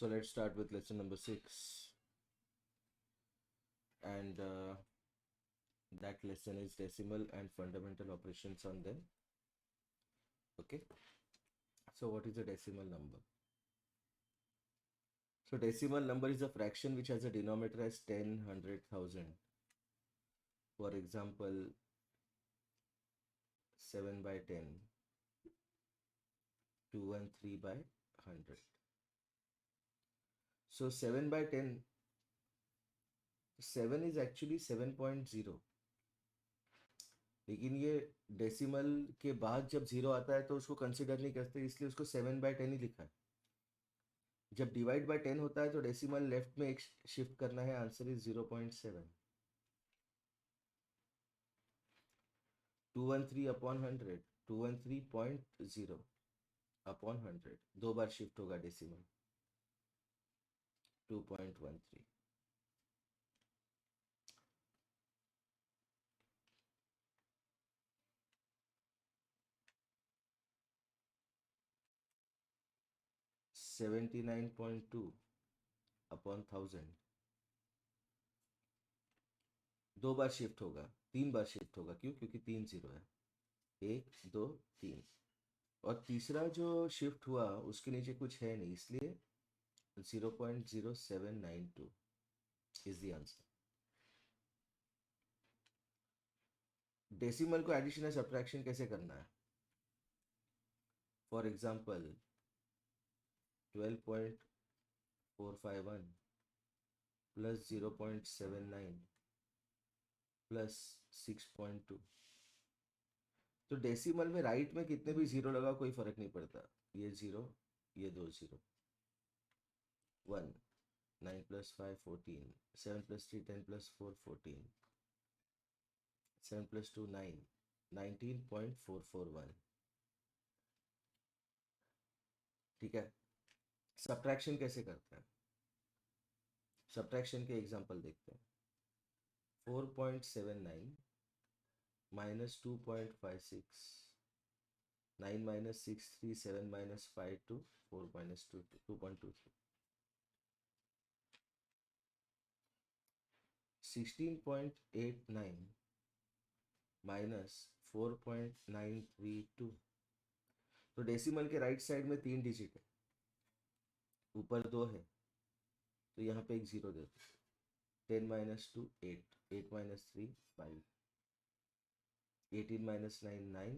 So let's start with lesson number 6, and that lesson is decimal and fundamental operations on them. Okay, so what is a decimal number? So decimal number is a fraction which has a denominator as 10, 100,000. For example, 7 by 10, 213 by 100. So 7 by 10, 7 is actually 7.0, लेकिन ये decimal के बाद जब 0 आता है तो उसको consider नहीं करते, इसलिए उसको 7/10 ही लिखा है. जब डिवाइड बाय 10 होता है तो डेसिमल लेफ्ट में एक शिफ्ट करना है. Answer is 0.7. 213 अपॉन 100, 213.0 अपॉन 100, 2 बार शिफ्ट होगा डेसिमल. 2.13. $79.2 अपॉन 1000, 2 बार शिफ्ट होगा, 3 बार शिफ्ट होगा. क्यों? क्योंकि 3 0 है. 1 2 3. और तीसरा जो शिफ्ट हुआ उसके नीचे कुछ है नहीं, इसलिए 0.0792 इज द आंसर. डेसिमल को एडिशन या सब्ट्रैक्शन कैसे करना है? For example 12.451 plus 0.79 plus 6.2. तो डेसिमल में राइट में कितने भी जीरो लगा कोई फर्क नहीं पड़ता. ये 0, ये 2 0. 1, 9 plus 5 14, 7 plus 3 10 plus 4 14, 7 plus 2 9, 19.441. ठीक है. सब्ट्रैक्शन कैसे करते हैं? सब्ट्रैक्शन के एग्जांपल देखते हैं. 4.79 minus 2.56, 9 minus 6 3, 7 minus 5 2, 4 minus 2 2.23. 16.89 minus 4.932. तो डेसिमल के राइट साइड में 3 डिजिट है, ऊपर 2 है, तो यहाँ पे एक 0 दे दो. 10 minus 2 8, 8 minus 3 5, 18 minus 9 9,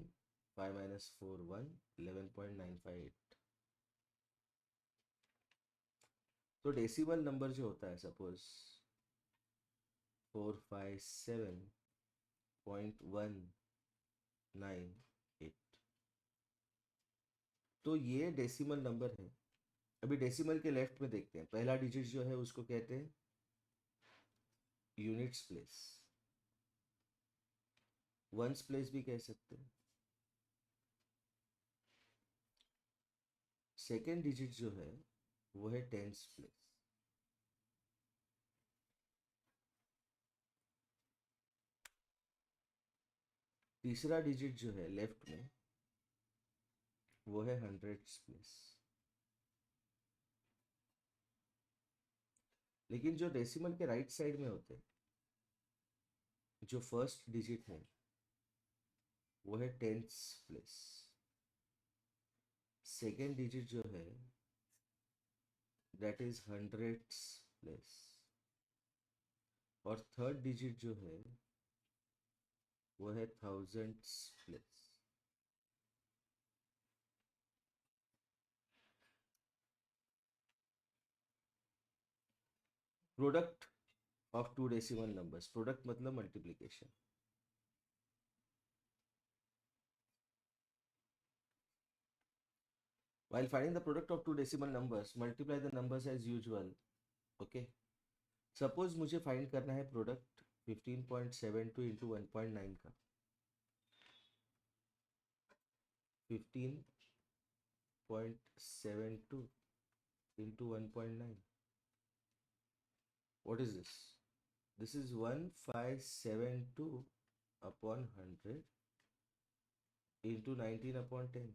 5 minus 4 1, 11.958. तो डेसिमल नंबर जो होता है, सपोज 457.198, तो ये डेसिमल नंबर है. अभी डेसिमल के लेफ्ट में देखते हैं. पहला डिजिट जो है उसको कहते हैं यूनिट्स प्लेस, वंस प्लेस भी कह सकते हैं. सेकेंड डिजिट जो है वो है टेंस प्लेस. तीसरा डिजिट जो है लेफ्ट में वो है हंड्रेड्स प्लेस. लेकिन जो डेसिमल के राइट साइड में होते हैं, जो फर्स्ट डिजिट है वो है टेंस प्लेस. सेकेंड डिजिट जो है दैट इज हंड्रेड्स प्लेस. और थर्ड डिजिट जो है वो है thousands place. Product of two decimal numbers. Product मतलब multiplication. While finding the product of two decimal numbers, multiply the numbers as usual. Okay. Suppose मुझे find करना है product 15.72 into 1.9 का. 15.72 into 1.9. What is this? This is 1572 upon 100 into 19 upon 10.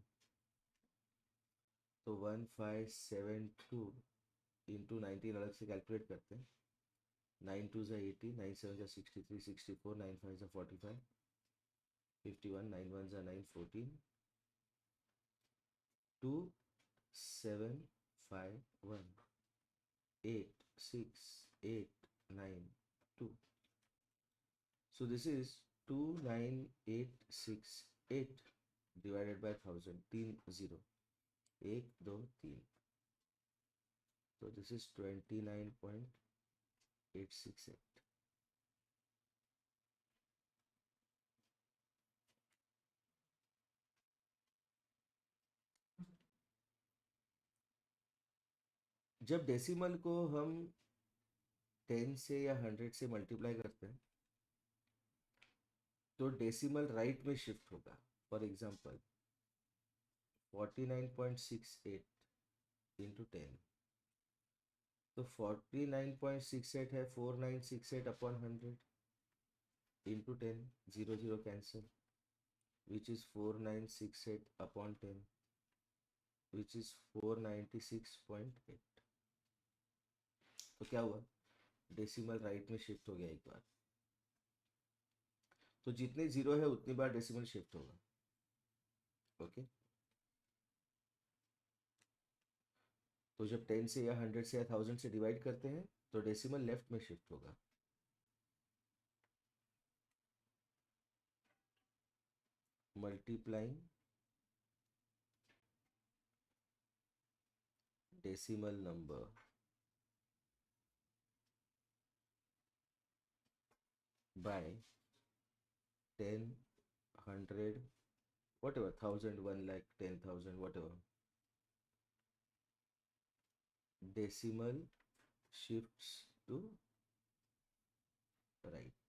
So 1572 into 19 अलग से calculate करते हैं. 9 2 ज़ा 80, 9 7 ज़ा 63, 64, 9 5 ज़ा 45, 51, 9 1 ज़ा 9, 14, 2 7 5 1, 8 6 8 9 2. So this is 29868 divided by 1000, 3 0, 1 2 3. So this is 29.868. जब डेसिमल को हम 10 से या 100 से मल्टीप्लाई करते हैं तो डेसिमल राइट में शिफ्ट होगा. फॉर एग्जांपल 49.68 इंटू 10, तो 49.68 है 4968 upon 100 into 10, 0 0 cancel, which is 4968 upon 10, which is 496.8. तो क्या हुआ, डेसिमल राइट में शिफ्ट हो गया एक बार. तो जितने जीरो है उतनी बार डेसिमल शिफ्ट होगा. ओके. तो जब 10 से या 100 से या 1000 से डिवाइड करते हैं तो डेसिमल लेफ्ट में शिफ्ट होगा. Multiplying decimal number by 10, 100, whatever, 1000, 1 lakh, 10,000, whatever, decimal shifts to right.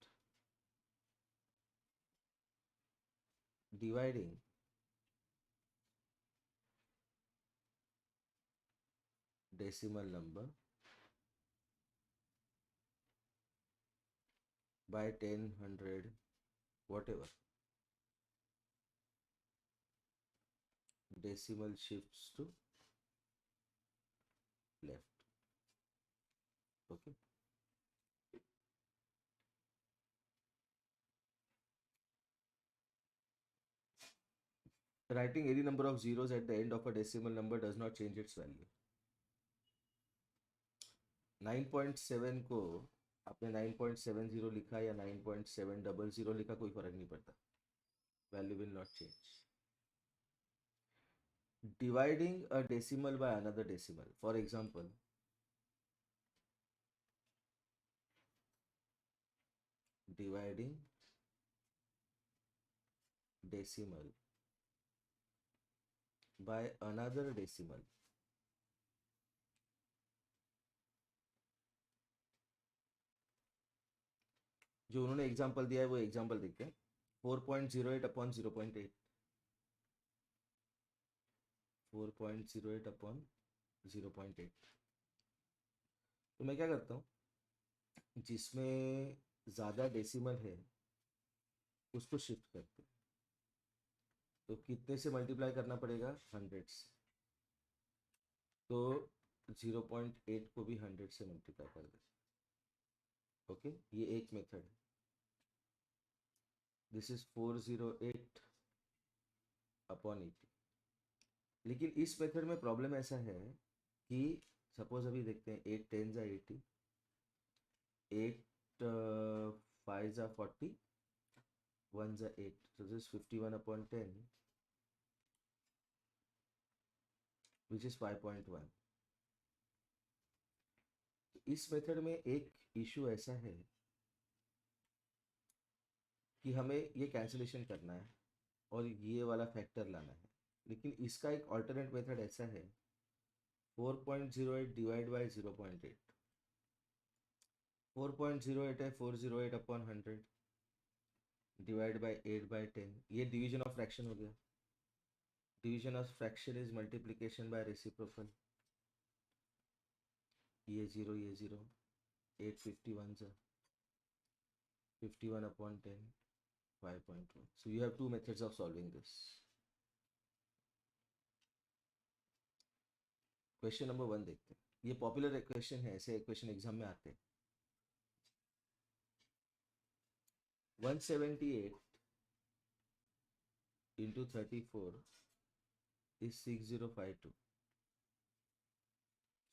Dividing decimal number by 10, 100, whatever, decimal shifts to left. Okay. Writing any number of zeros at the end of a decimal number does not change its value. 9.7 को आपने 9.70 लिखा या 9.700 लिखा, कोई फर्क नहीं पड़ता. Value will not change. Dividing a decimal by another decimal, for example, dividing decimal by another decimal. जो उन्होंने एग्जाम्पल दिया है वो एग्जाम्पल देखते हैं. 4.08 अपॉन 0.8, 4.08 अपॉन 0.8. तो मैं क्या करता हूँ, जिसमें ज़्यादा डेसिमल है उसको शिफ्ट करते हैं. तो कितने से मल्टीप्लाई करना पड़ेगा, 100 से. तो 0.8 को भी 100 से मल्टीप्लाई कर देते. ओके, ये एक मेथड है. This is 408 upon 80. लेकिन इस मेथड में प्रॉब्लम ऐसा है कि सपोज अभी देखते हैं 8 10 ज़ा 80, 8 5 ज़ा 40, 1 ज़ा 8, so this is 51 upon 10, which is 5.1. इस मेथड में एक इशू ऐसा है कि हमें ये कैंसिलेशन करना है और ये वाला फैक्टर लाना है. लेकिन इसका एक ऑल्टरनेट मेथड ऐसा है, 4.08 डिवाइड बाई 0.8. 4.08 है 408 अपॉन 100 डिवाइड बाई 8 बाई 10. ये डिवीजन ऑफ फ्रैक्शन हो गया. Division of fraction is multiplication bye reciprocal. ये 0 ये 0, 8 51 सा 51 upon 10, 5.1. So you have two methods of solving this. Question number 1 देखते हैं. ये पॉपुलर क्वेश्चन है, ऐसे क्वेश्चन एग्जाम में आते हैं. 178 into 34 is 6052.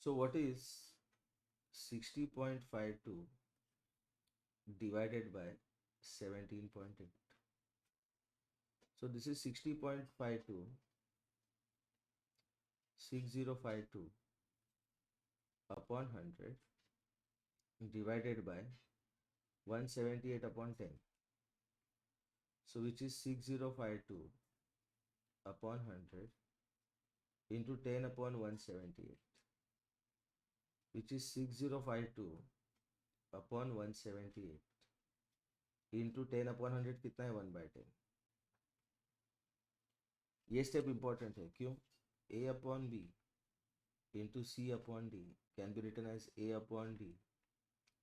So what is 60.52 divided by 17.8? So this is 60.52, 6052 upon 100 divided by 178 upon 10. So which is 6052 upon 100 into 10 upon 178, which is 6052 upon 178 into 10 upon 100 कितना है 1/10. ये स्टेप इंपॉर्टेंट है. क्यों? a upon b into c upon d can be written as a upon d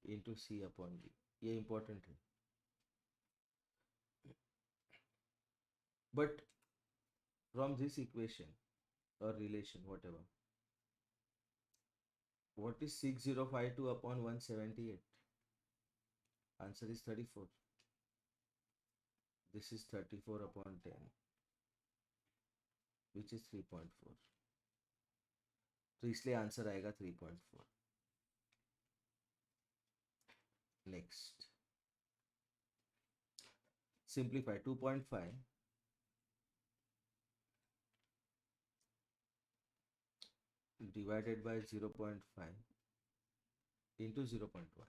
into c upon d. ये important है. But from this equation or relation, whatever, what is 6052 upon 178? Answer is 34. This is 34 upon 10, which is 3.4. तो इसलिए answer आएगा 3.4. Next, simplify. 2.5 divided by 0.5 into 0.1.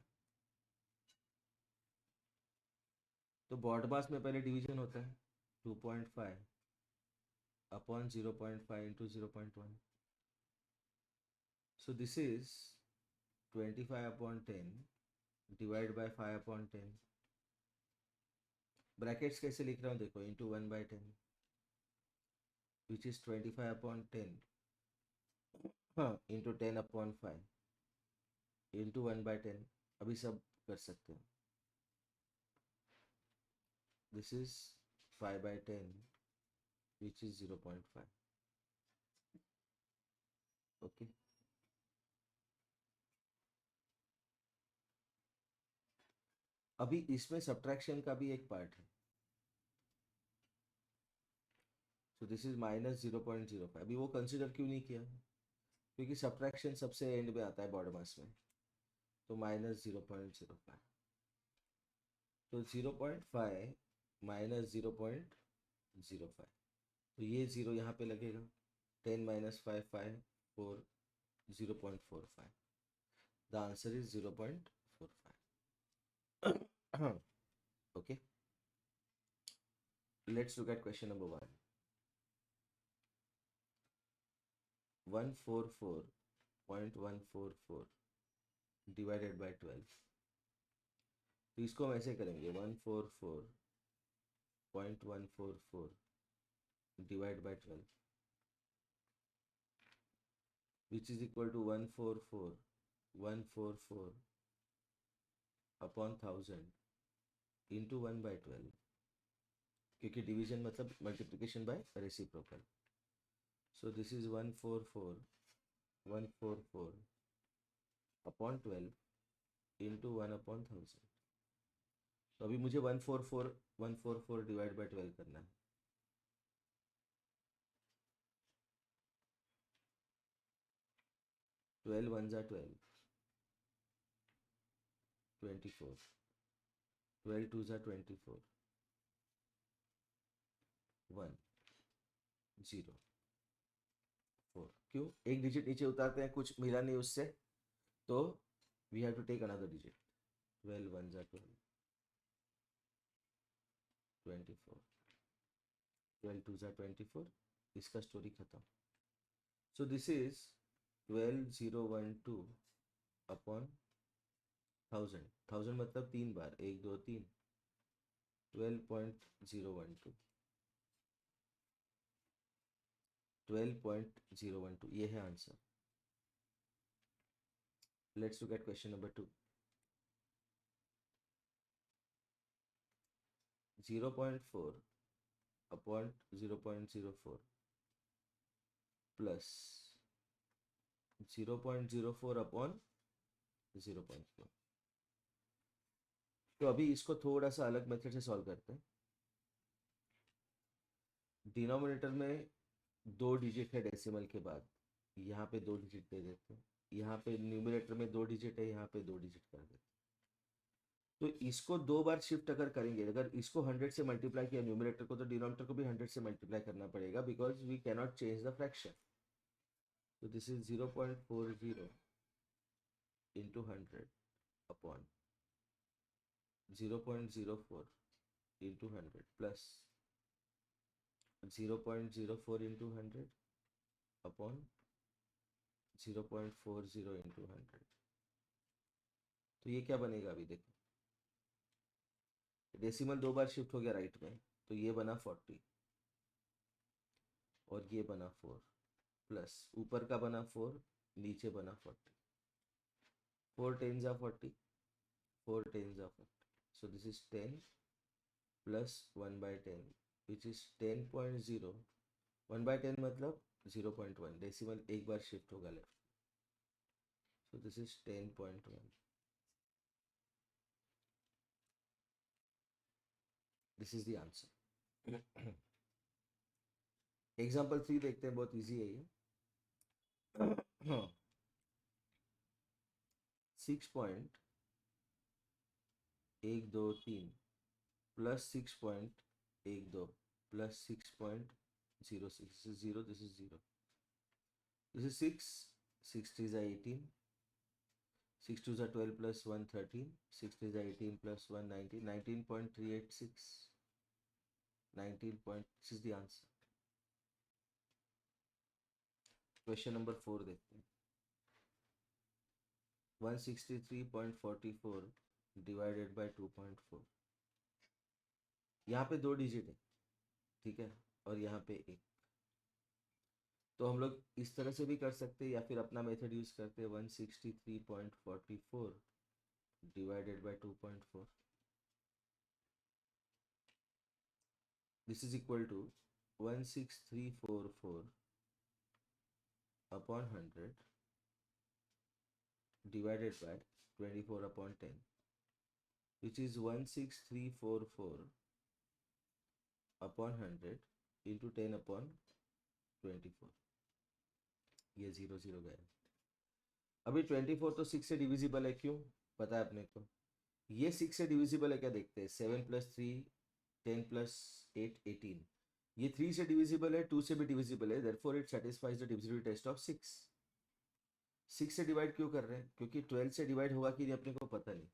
तो baud मास में पहले division होता है. 2.5 upon 0.5 into 0.1. So this is 25 upon 10 divided by 5 upon 10. Brackets कैसे लिख रहा हूँ देखो, into 1/10, which is 25 upon 10 into 10 upon 5 into 1/10. अभी सब कर सकते हो. This is 5/10, which is 0.5. Okay. अभी इसमें सब्ट्रैक्शन का भी एक पार्ट है. So this is minus 0.05. अभी वो कंसिडर क्यों नहीं किया? क्योंकि सब्ट्रैक्शन सबसे एंड में आता है बॉड मास में. तो माइनस 0.05. तो 0.5 माइनस 0.05. तो ये 0 यहाँ पे लगेगा. 10 minus 5 5 4 0.45. The answer is 0.45. Okay. Let's look at question number 1. 144.144 divided by 12. तो इसको हम ऐसे करेंगे. 144.144 divided by 12, which is equal to 144.144 upon 1000 into 1/12, क्योंकि डिवीजन मतलब multiplication bye reciprocal. So this is 144.144 upon 12 into 1 upon 1000. तो अभी मुझे 144.144 डिवाइड बाय 12 करना है. 12 1 12, 24. 12 2 24, 1 0 4. क्यों? एक डिजिट नीचे उतारते हैं, कुछ मिला नहीं उससे, तो we have to take another digit. 12 1 12, 24. 12 2 24. इसका स्टोरी खत्म. So this is 12012 upon 1000. 1000 मतलब 3 बार, 1 2 3. 12.012. 12.012. ये है answer. Let's look at question number 2. 0.4 upon 0.04 plus 0.04 upon 0.4। तो अभी इसको थोड़ा सा अलग मेथड से सॉल्व करते हैं। डिनोमिनेटर में 2 डिजिट है डेसिमल के बाद, यहाँ पे 2 डिजिट दे देते हैं। यहाँ पे न्यूमरेटर में 2 डिजिट है, यहाँ पे 2 डिजिट कर देते हैं। तो इसको 2 बार शिफ्ट अगर करेंगे, अगर इसको 100 से मल्टीप्लाई किया न्यूमरेटर को, तो डिनोमिनेटर को भी 100 से मल्टीप्लाई करना पड़ेगा, because we cannot change the fraction. तो this is 0.40 into 100 upon 0.04 into 100 plus 0.04 into 100 upon 0.40 into 100। तो ये क्या बनेगा अभी देखो, डेसिमल 2 बार शिफ्ट हो गया राइट में, तो ये बना 40 और ये बना 4 प्लस ऊपर का बना 4, नीचे बना 40। 4 10s are 40, 4 10s are 40, so this is 10 plus 1 by 10 which is 10.0। 1 by 10 मतलब 0.1, डेसिमल एक बार शिफ्ट होगा left, so this is 10.1। this is the answer। Example 3 देखते हैं, बहुत इजी है ये। 6.123 plus 6.12 plus 6.06, this is 0, this is 0, this is 6, 6 3s are 18, 6 2s are 12 plus 1 13, 6 3s are 18 plus 1 19, 19.386, 19 point, this is the answer। Question number 4 देखते हैं। 163.44 divided by 2.4। यहाँ पे 2 digit है, ठीक है, और यहाँ पे 1। तो हम लोग इस तरह से भी कर सकते हैं या फिर अपना मेथड यूज करते हैं। 163.44 divided by 2.4, this is equal to 16344 upon 100 divided by 24 upon 10, which is 16344 upon 100 into 10 upon 24। ये 0 0 गया। अभी 24 तो 6 से डिविजिबल है, क्यों पता है अपने को? ये 6 से डिविजिबल है क्या देखते हैं। 7 प्लस 3 10 प्लस 8 18। ये 3 से डिविजिबल है, 2 से भी डिविजिबल है, therefore it satisfies the divisibility test of 6। 6 से डिवाइड क्यों कर रहे हैं? क्योंकि 12 से डिवाइड होगा कि नहीं अपने को पता नहीं।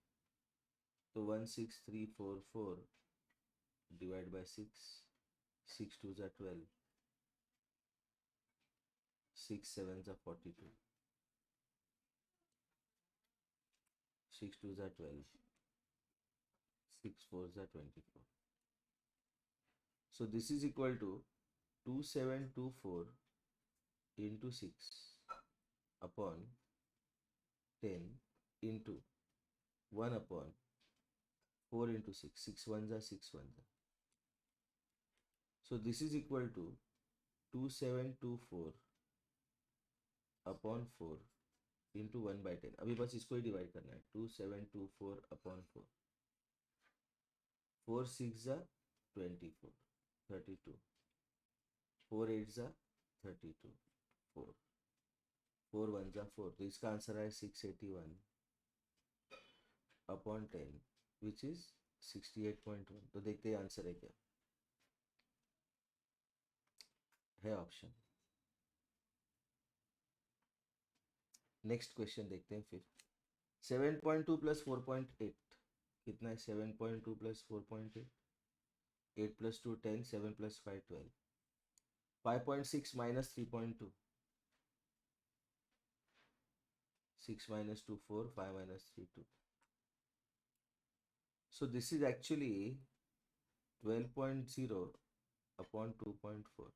तो 16344 divide by 6, 6 2s are 12, 6 7s are 42, 6 2s are 12, 6 4s are 24। So this is equal to 2724 into 6 upon 10 into 1 upon 4 into 6, 6 1s are 6 1s are। So this is equal to 2724 upon 4 into 1 by 10। अभी बस इसको ही divide करना है। 2724 upon 4, 4 6 are 24 32, 4 8s are 32, 4 4 1s are 4। तो इसका answer है 681 upon 10 which is 68.1। तो देखते हैं आंसर है क्या है। ऑप्शन। नेक्स्ट क्वेश्चन देखते हैं फिर। 7.2 प्लस 4.8 कितना है? 7.2 plus 4.8, 8 plus 2 10, 7 plus 5 12, 5.6 minus 3.2, 6 minus 2 4, 5 minus 3 2। So this is actually 12.0 upon 2.4।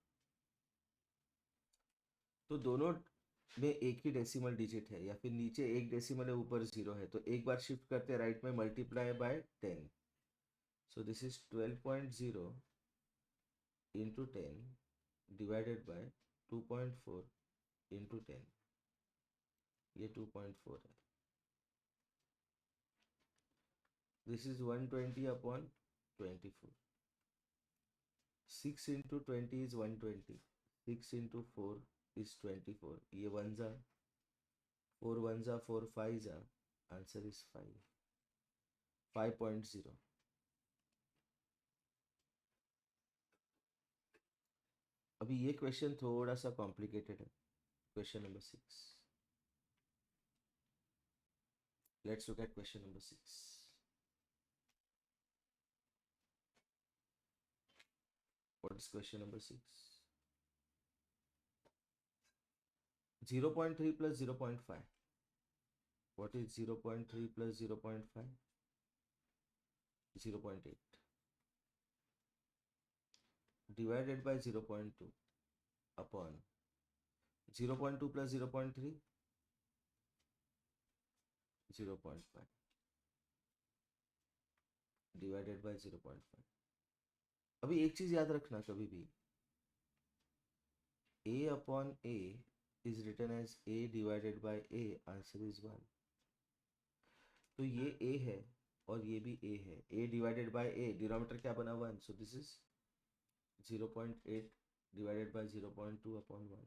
तो दोनों में एक ही डेसिमल डिजिट है, या फिर नीचे एक डेसिमल है ऊपर 0 है, तो एक बार शिफ्ट करते हैं राइट में, multiply by 10। So this is 12.0 into 10 divided by 2.4 into 10। ये 2.4 है. This is 120 upon 24. 6 into 20 is 120. 6 into 4 is 24. ये 1 जा 4 1 जा 4 5 जा. Answer is 5. 5.0. अभी ये क्वेश्चन थोड़ा सा कॉम्प्लिकेटेड है. Question number 6. Let's look at question number 6. What is question number 6? 0.3 plus 0.5. What is 0.3 plus 0.5? 0.8. Divided by 0.2 upon 0.2 plus 0.3? 0.5. Divided by 0.5. अभी एक चीज याद रखना कभी भी, a upon a is written as a divided by a. Answer is 1. तो ये a है और ये भी a है. a divided by a, denominator क्या बना 1. So this is 0.8 divided by 0.2 upon 1.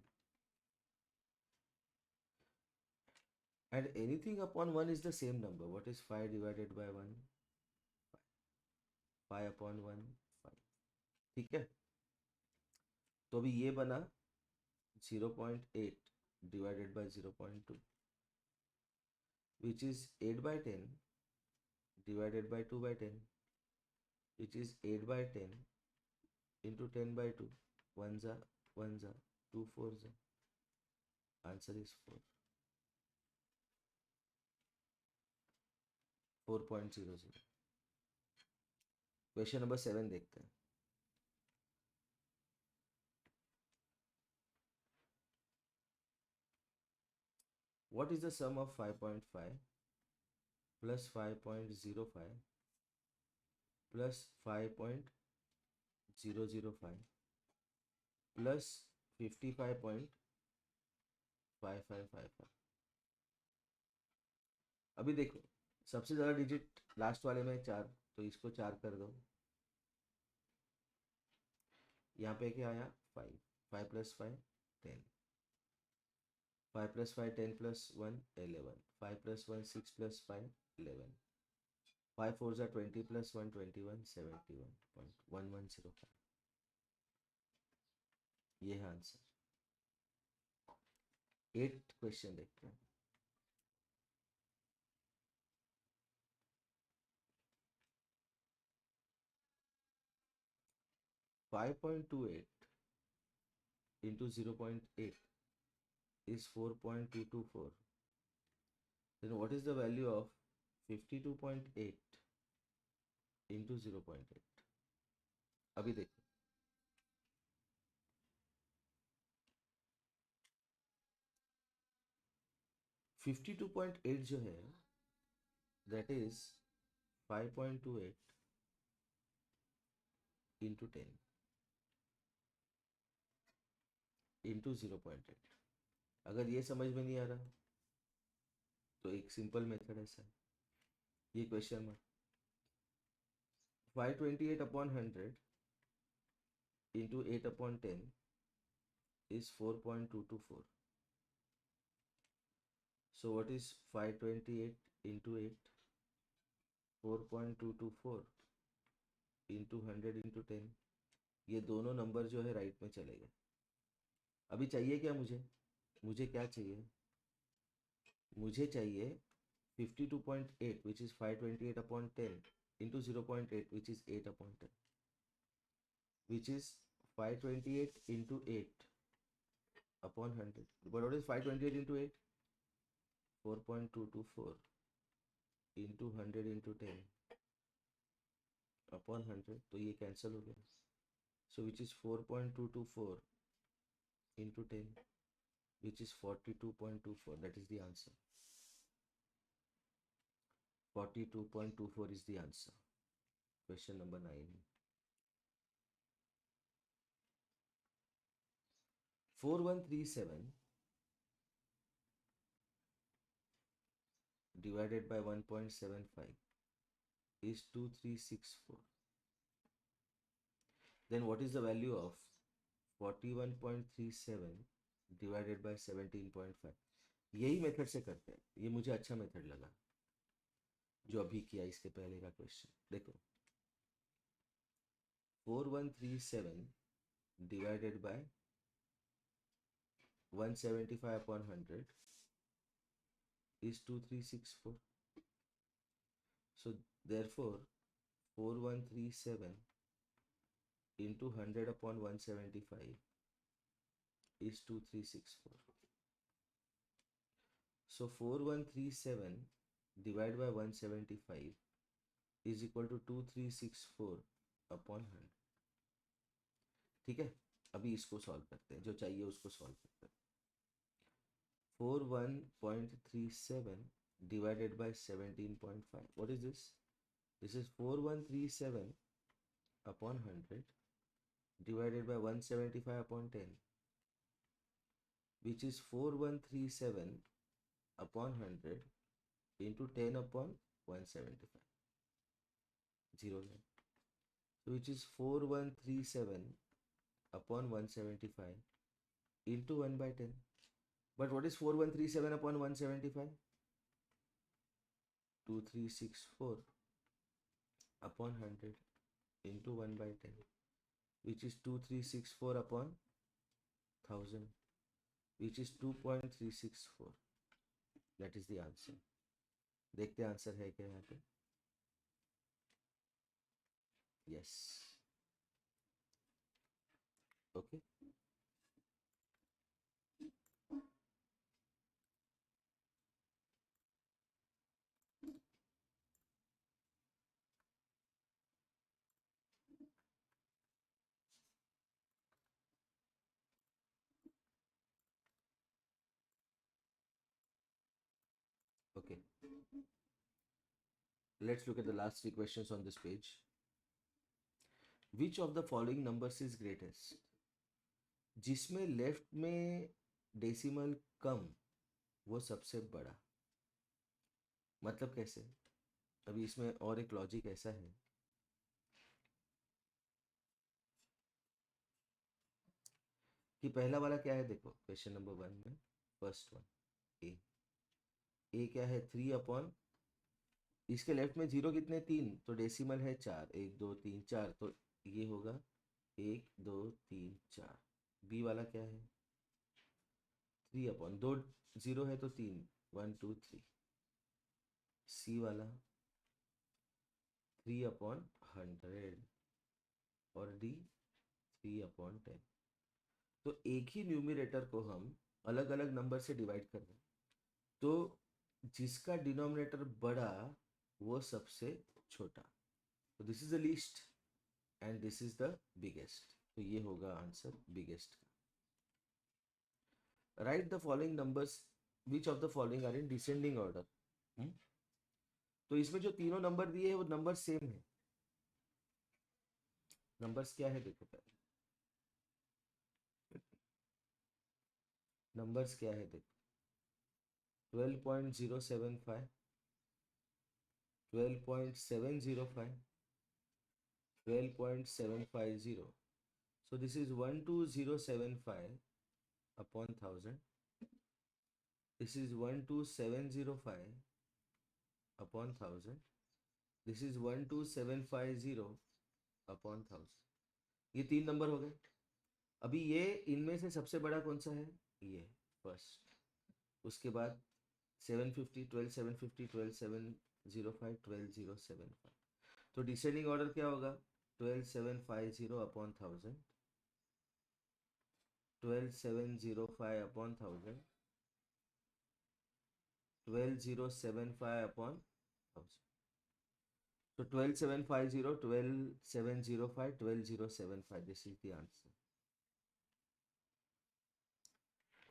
And anything upon 1 is the same number. What is 5 divided by 1? 5 upon 1, 5. ठीक है. तो अभी ये बना 0.8 divided by 0.2, which is 8 by 10 divided by 2 by 10, which is 8 by 10 into 10 by 2. 1 za 1 za 2 4 za. Answer is 4. 4.00. Question number 7 देखते हैं. What is the sum of 5.5 plus 5.05 plus 5.005 plus 55.5555? अभी देखो, सबसे ज़्यादा डिजिट लास्ट वाले में 4, तो इसको 4 कर दो. यहाँ पे क्या आया 5. 5 plus 5 10. 5 plus 5 10 plus 1 11. 5 plus 1 6 plus 5 11. 5 4 are 20 plus 1 21 71.1105. ये है आंसर. 8 क्वेश्चन देखते हैं. Five point two eight into 0.8 is 4.224. Then what is the value of 52.8 into 0.8? अभी देखो, 52.8 जो है that is 5.28 into 10 into 0.8. अगर ये समझ में नहीं आ रहा तो एक सिंपल मेथड ऐसा है. ये क्वेश्चन में 528 upon 100 into 8 upon 10 is 4.224. So what is 528 into 8? 4.224 into 100 into 10. ये दोनों नंबर जो है राइट में चले गए. अभी चाहिए क्या मुझे? मुझे क्या चाहिए? मुझे चाहिए 52.8 which is 528 upon 10 into 0.8 which is 8 upon 10, which is 528 into 8 upon 100. But what is 528 into 8? 4.224 into 100 into 10 upon 100. तो ये कैंसिल हो गया. So which is 4.224 into 10, which is 42.24. That is the answer. 42.24 is the answer. Question number 9. 4137 divided by 1.75 is 2364. Then what is the value of 41.37 divided by 17.5? यही method से करते हैं, ये मुझे अच्छा मेथड लगा जो अभी किया इसके पहले का क्वेश्चन. देखो 4137 divided by 175 upon 100 is 2364. So therefore 4137 into 100 upon 175 is 2364. So 4137 divided by 175 is equal to 2364 upon 100. ठीक है, अभी इसको सॉल्व करते हैं, जो चाहिए उसको सॉल्व करते हैं. 41.37 divided by 17.5. What is this? This is 4137 upon 100 divided by 175 upon 10, which is 4137 upon 100 into 10 upon 175. 0 9. So which is 4137 upon 175 into 1 by 10. But what is 4137 upon 175? 2364 upon 100 into 1 by 10, which is 2364 upon 1000, which is 2.364. That is the answer. देखते हैं answer है क्या यहाँ पे. Yes. Okay. Okay. Let's look at the last three questions on this page. Which of the following numbers is greatest? जिसमें left में decimal कम वो सबसे बड़ा. मतलब कैसे? अभी इसमें और एक लॉजिक ऐसा है कि पहला वाला क्या है. देखो क्वेश्चन नंबर 1 में फर्स्ट वन ए क्या है 3 अपॉन, इसके लेफ्ट में जीरो कितने 3, तो डेसिमल है 4, 1 2 3 4, तो ये होगा 1 2 3 4. बी वाला क्या है 3 अपॉन, 2 जीरो है तो 3 1 2 3. सी वाला 3 अपॉन 100 और डी 3 अपॉन 10. तो एक ही न्यूमरेटर को हम अलग अलग नंबर से डिवाइड कर रहे हैं, तो जिसका डिनोमिनेटर बड़ा वो सबसे छोटा. तो this is the least and this is the biggest, तो ये होगा आंसर बिगेस्ट का. Write the following numbers, which of the following are in descending order. तो इसमें जो तीनों नंबर दिए हैं वो नंबर सेम है. नंबर्स क्या है देखो पहले, नंबर्स क्या है देखो 12.075, 12.705, 12.750. So this is 12075 upon 1000. This is 12705 upon 1000. This is 12750 upon 1000. ये तीन नंबर हो गए. अभी ये इनमें से सबसे बड़ा कौन सा है, ये फर्स्ट. उसके बाद 750, 12750, 12705, 12075. तो डिसेंडिंग ऑर्डर क्या होगा 12750 upon 1000, 12705 upon 1000, 12075 upon 1000. So 12750, 12705, 12075. This is the answer.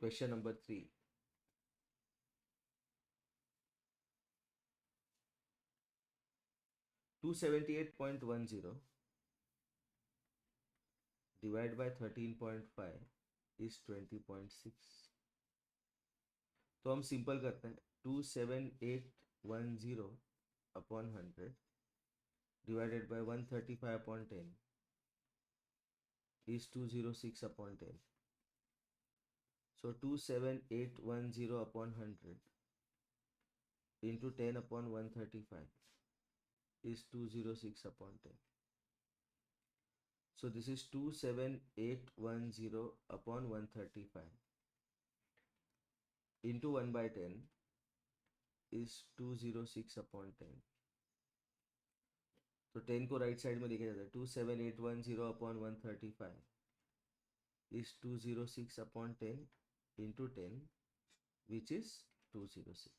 Question number 3. $278.10 divided by 13.5 is 20.6. तो हम सिंपल करते हैं. 278 10 upon 100 divided by 135 upon 10 is 206 upon 10. So 27810 upon 100 into 10 upon 135 is 206 upon 10. So this is 27810 upon 135 into 1 by 10 is 206 upon 10. तो 10 को right side में लिखा जाता है 27810 upon 135 is 206 upon 10 into 10 which is 206.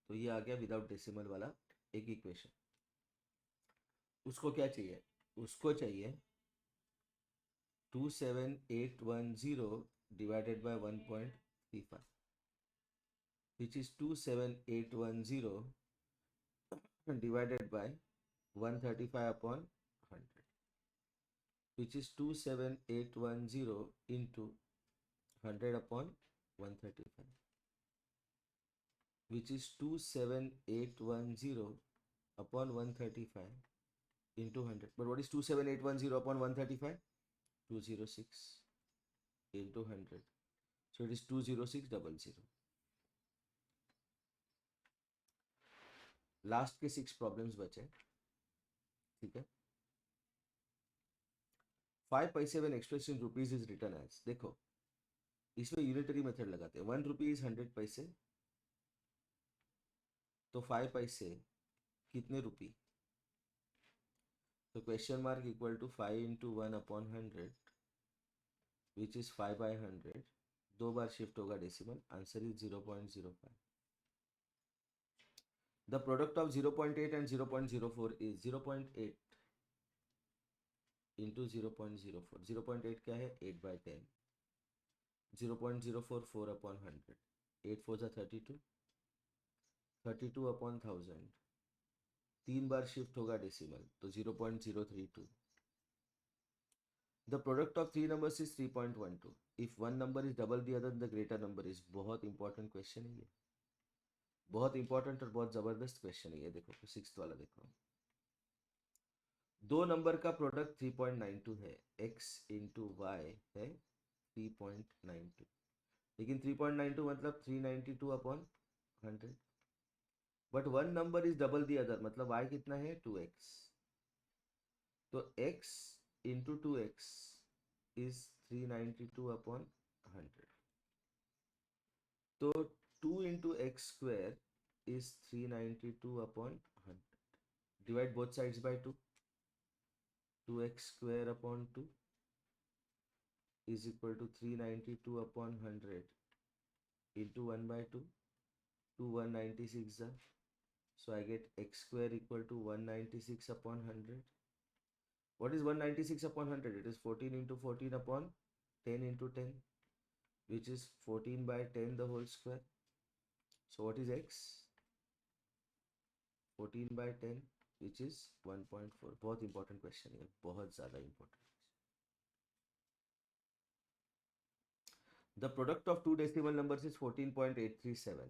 तो ये आ गया विदाउट डेसिमल वाला एक इक्वेशन. उसको क्या चाहिए? उसको चाहिए 27810 divided by 1.35 which is 27810 divided by 135 upon 100 which is 27810 into 100 upon 135 which is 27810 upon 135 into 100. But what is 27810 upon 135? 206 into 100. So it is 20600. Last के 6 प्रॉब्लम्स बचे. ठीक है. 5 पैसे when expressed in rupees is written as. देखो इसमें unitary method लगाते हैं. 1 रुपी is 100 पैसे. तो 5 पैसे कितने रुपी? तो question mark equal to 5 into 1 upon 100 which is 5 by 100. 2 बार शिफ्ट होगा decimal. Answer is 0.05. The product of 0.8 and 0.04 is 0.8 into 0.04. 0.8 क्या है? 8 by 10. 0.04 4 upon 100. 8 4 32. 32 upon 1000. 3 bar shift होगा डेसिमल तो 0.032. The product of 3 numbers is 3.12. If one number is double the other, the greater number is. बहुत important question है ये. बहुत important और बहुत जबरदस्त क्वेश्चन है ये. देखो 6th वाला देखो. 2 नंबर का प्रोडक्ट 3.92 है. x इंटू वाई है 3.92. लेकिन 3.92 मतलब 392 upon 100. But one number is double the other मतलब y कितना है? 2x. तो x into 2x is 392 upon 100. तो 2 into x square is 392 upon 100. Divide both sides by 2. 2x square upon 2 is equal to 392 upon 100 into 1 by 2. 2 196 are. So I get x square equal to 196 upon 100. What is 196 upon 100? It is 14 into 14 upon 10 into 10, which is 14 by 10 the whole square. So what is x? 14 by 10 which is 1.4. बहुत important question है. बहुत ज़्यादा important. The product of two decimal numbers is 14.837.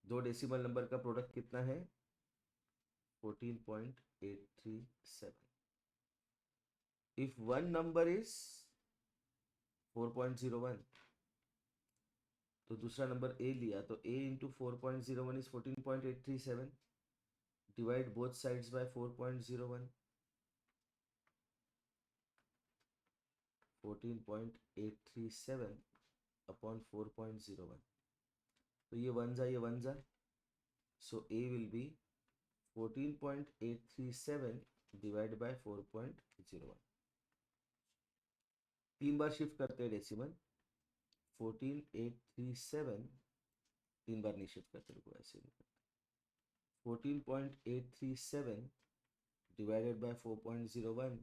2 decimal number का product कितना है? 14.837. If one number is 4.01 तो दूसरा number a लिया तो a into 4.01 is 14.837. Divide both sides by 4.01. 14.837 upon 4.01. तो ये वन जा ये वन जा. सो a will be 14.837 divide by 4.01. 3 bar shift करते हैं डेसिमल. 14837 3 बार नहीं शिफ्ट करते रुको ऐसे नहीं करते. 14.837 divided by 4.01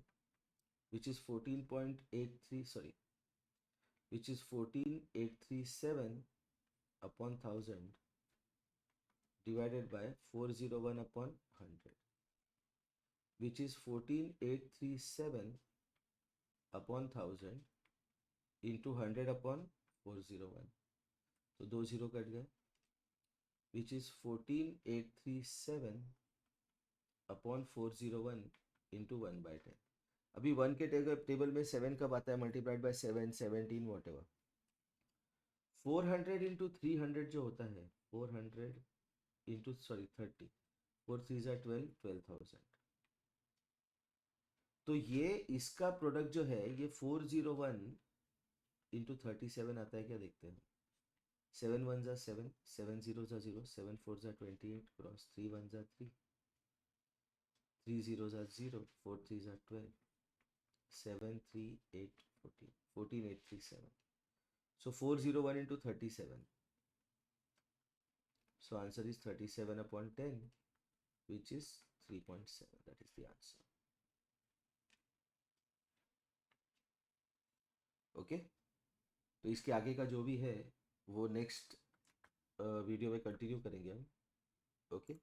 which is 14.837 upon 1000 divided by 401 upon 100 which is 14.837 upon 1000 into 100 upon 401. तो 2 0 कट गए. which is 14837 upon 401 into 1/10। अभी 1 के टेबल में 7 कब आता है? Multiplied by 7, 17, what ever. 400 into 300 जो होता है, 400 इंटू 30, 4 3 ज़ा 12, 12,000। तो ये इसका प्रोडक्ट जो है ये 401 इंटू 37 आता है क्या, देखते हैं। 7 1 ज़ा 7, 7 0 ज़ा 0, 7 4 ज़ा 28, क्रॉस 3 1 ज़ा 3, 3 0 ज़ा 0, 4 3 ज़ा 12, 7 3 8 14, 14 8 3 7। So 401 into 37. So answer is 37 upon 10, which is 3.7. That is the answer. Okay तो इसके आगे का जो भी है वो नेक्स्ट वीडियो में कंटिन्यू करेंगे हम। ओके